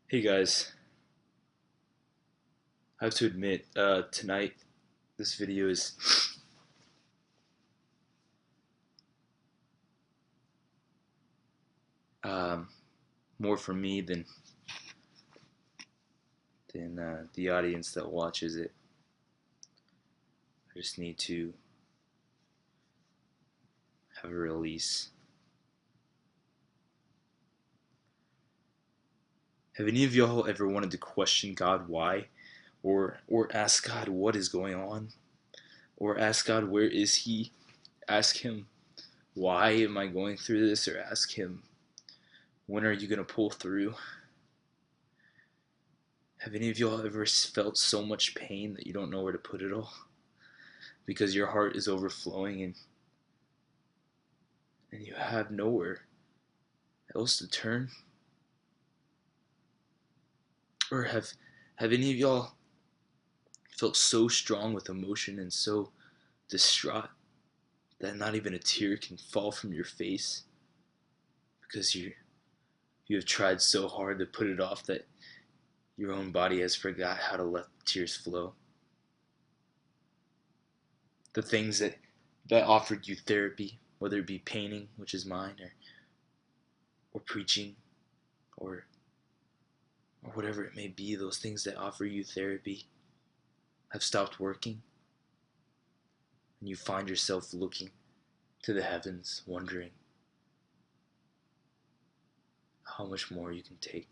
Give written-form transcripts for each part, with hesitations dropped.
Hey guys, I have to admit, tonight this video is um, more for me than the audience that watches it. I just need to have a release. Have any of y'all ever wanted to question God why, or ask God what is going on, or ask God where is He? Ask Him why am I going through this, or ask Him when are you gonna pull through? Have any of y'all ever felt so much pain that you don't know where to put it all? Because your heart is overflowing and you have nowhere else to turn? Or have any of y'all felt so strong with emotion and so distraught that not even a tear can fall from your face because you have tried so hard to put it off that your own body has forgot how to let tears flow? The things that offered you therapy, whether it be painting, which is mine, or preaching, or or whatever it may be, those things that offer you therapy have stopped working, and you find yourself looking to the heavens, wondering how much more you can take.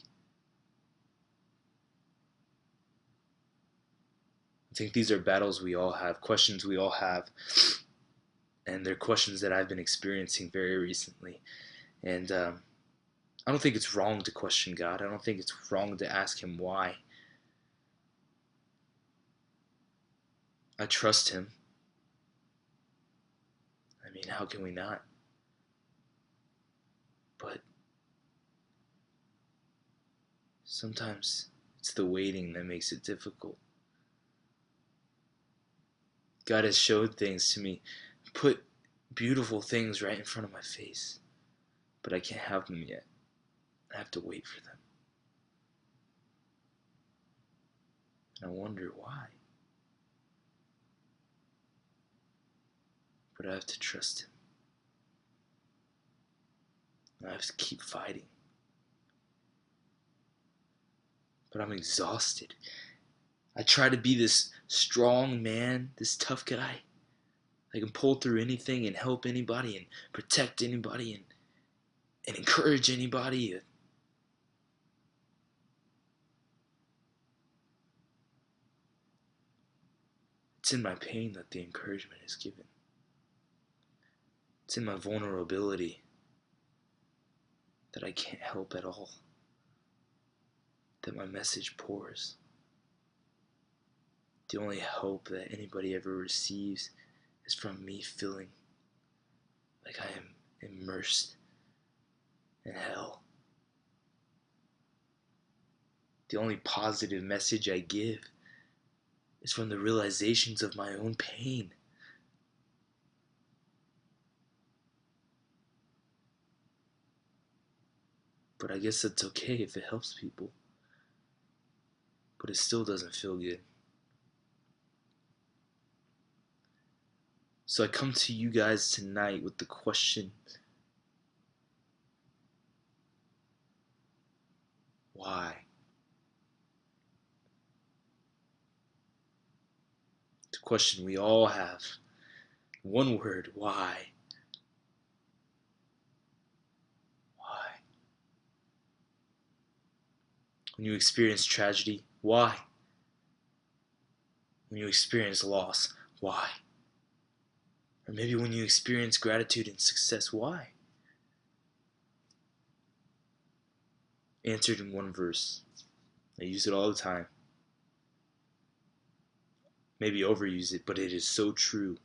I think these are battles we all have, questions we all have, and they're questions that I've been experiencing very recently. And I don't think it's wrong to question God. I don't think it's wrong to ask Him why. I trust Him. I mean, how can we not? But sometimes it's the waiting that makes it difficult. God has showed things to me, put beautiful things right in front of my face, but I can't have them yet. I have to wait for them. And I wonder why. But I have to trust Him. And I have to keep fighting. But I'm exhausted. I try to be this strong man, this tough guy. I can pull through anything and help anybody and protect anybody and encourage anybody. It's in my pain that the encouragement is given. It's in my vulnerability that I can't help at all, that my message pours. The only hope that anybody ever receives is from me feeling like I am immersed in hell. The only positive message I give is from the realizations of my own pain. But I guess that's okay if it helps people. But it still doesn't feel good. So I come to you guys tonight with the question, why? It's a question we all have. One word, why? Why? When you experience tragedy, why? When you experience loss, why? Or maybe when you experience gratitude and success, why? Answered in one verse. I use it all the time. Maybe overuse it, but it is so true.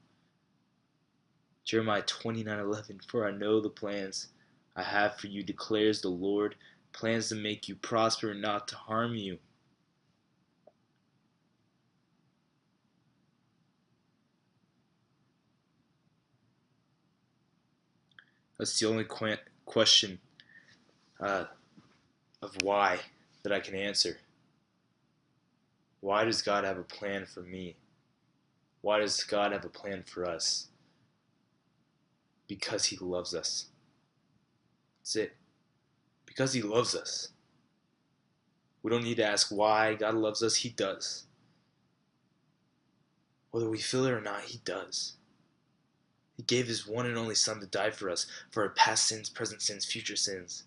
Jeremiah 29:11, for I know the plans I have for you, declares the Lord, plans to make you prosper and not to harm you. That's the only question uh, of why that I can answer. Why does God have a plan for me? Why does God have a plan for us? Because He loves us. That's it. Because He loves us. We don't need to ask why God loves us. He does. Whether we feel it or not, He does. He gave His one and only Son to die for us, for our past sins, present sins, future sins.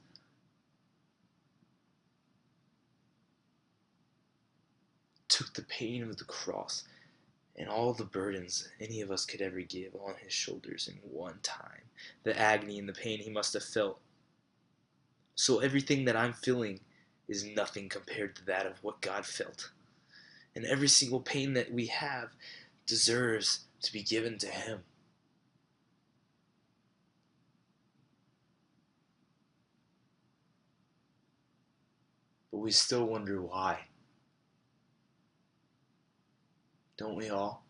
Took the pain of the cross and all the burdens any of us could ever give on His shoulders in one time. The agony and the pain He must have felt. So everything that I'm feeling is nothing compared to that of what God felt. And every single pain that we have deserves to be given to Him. But we still wonder why. Don't we all?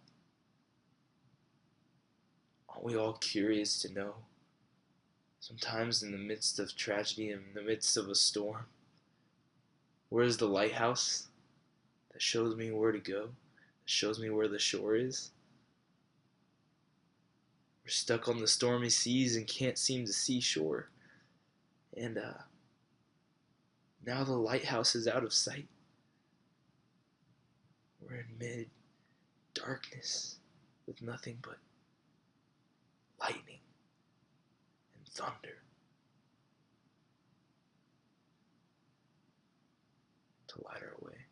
Aren't we all curious to know? Sometimes in the midst of tragedy, in the midst of a storm, where is the lighthouse that shows me where to go, that shows me where the shore is? We're stuck on the stormy seas and can't seem to see shore. And now the lighthouse is out of sight. We're in mid-darkness with nothing but lightning and thunder to light our way.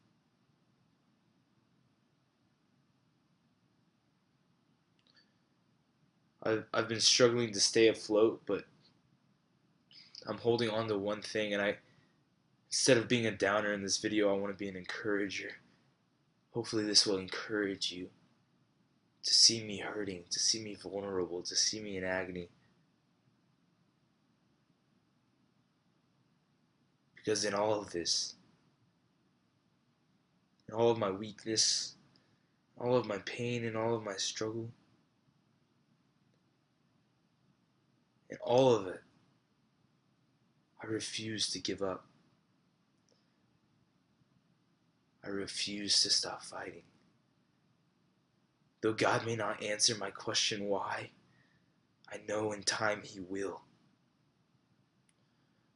I've been struggling to stay afloat, but I'm holding on to one thing, and instead of being a downer in this video, I want to be an encourager. Hopefully this will encourage you to see me hurting, to see me vulnerable, to see me in agony. Because in all of this, in all of my weakness, all of my pain, and all of my struggle, in all of it, I refuse to give up. I refuse to stop fighting. Though God may not answer my question why, I know in time He will.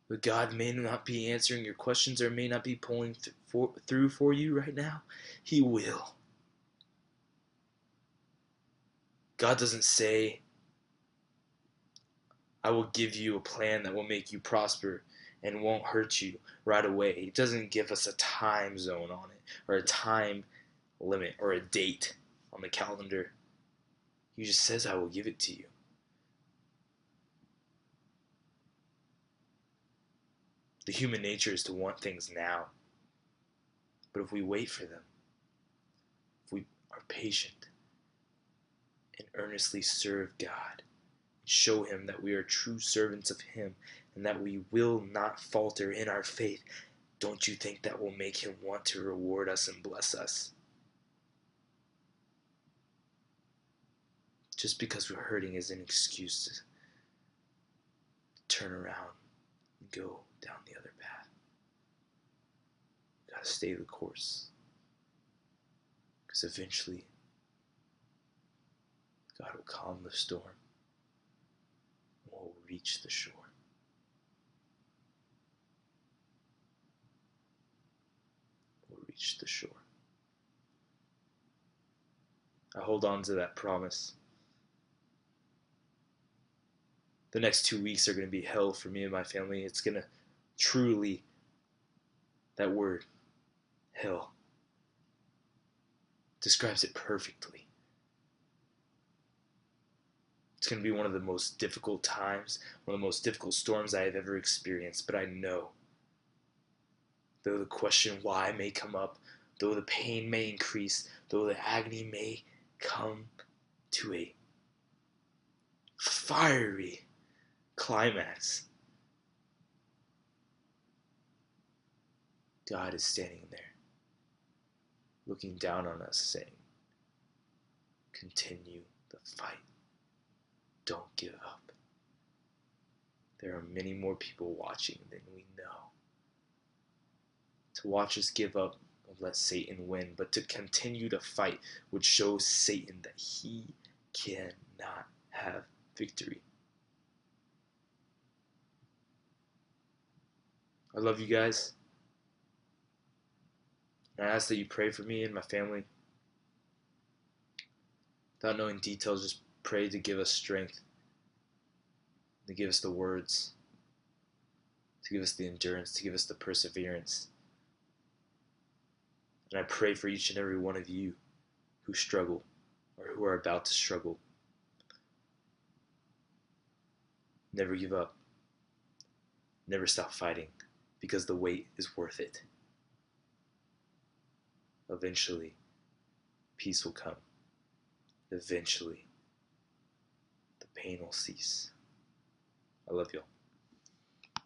Though God may not be answering your questions or may not be pulling through for you right now, He will. God doesn't say, I will give you a plan that will make you prosper and won't hurt you right away. He doesn't give us a time zone on it, or a time limit, or a date on the calendar. He just says, I will give it to you. The human nature is to want things now. But if we wait for them, if we are patient and earnestly serve God, show Him that we are true servants of Him and that we will not falter in our faith, don't you think that will make Him want to reward us and bless us? Just because we're hurting is an excuse to turn around and go down the other path. Gotta stay the course. Because eventually, God will calm the storm and we'll reach the shore. We'll reach the shore. I hold on to that promise. The next 2 weeks are going to be hell for me and my family. It's going to truly, that word, hell, describes it perfectly. It's going to be one of the most difficult times, one of the most difficult storms I have ever experienced. But I know, though the question why may come up, though the pain may increase, though the agony may come to a fiery climax, God is standing there, looking down on us, saying, continue the fight. Don't give up. There are many more people watching than we know. To to watch us give up and let Satan win, but to continue to fight would show Satan that he cannot have victory. I love you guys. And I ask that you pray for me and my family. Without knowing details, just pray to give us strength, to give us the words, to give us the endurance, to give us the perseverance. And I pray for each and every one of you who struggle or who are about to struggle. Never give up. Never stop fighting, because the wait is worth it. Eventually, peace will come. Eventually, the pain will cease. I love y'all.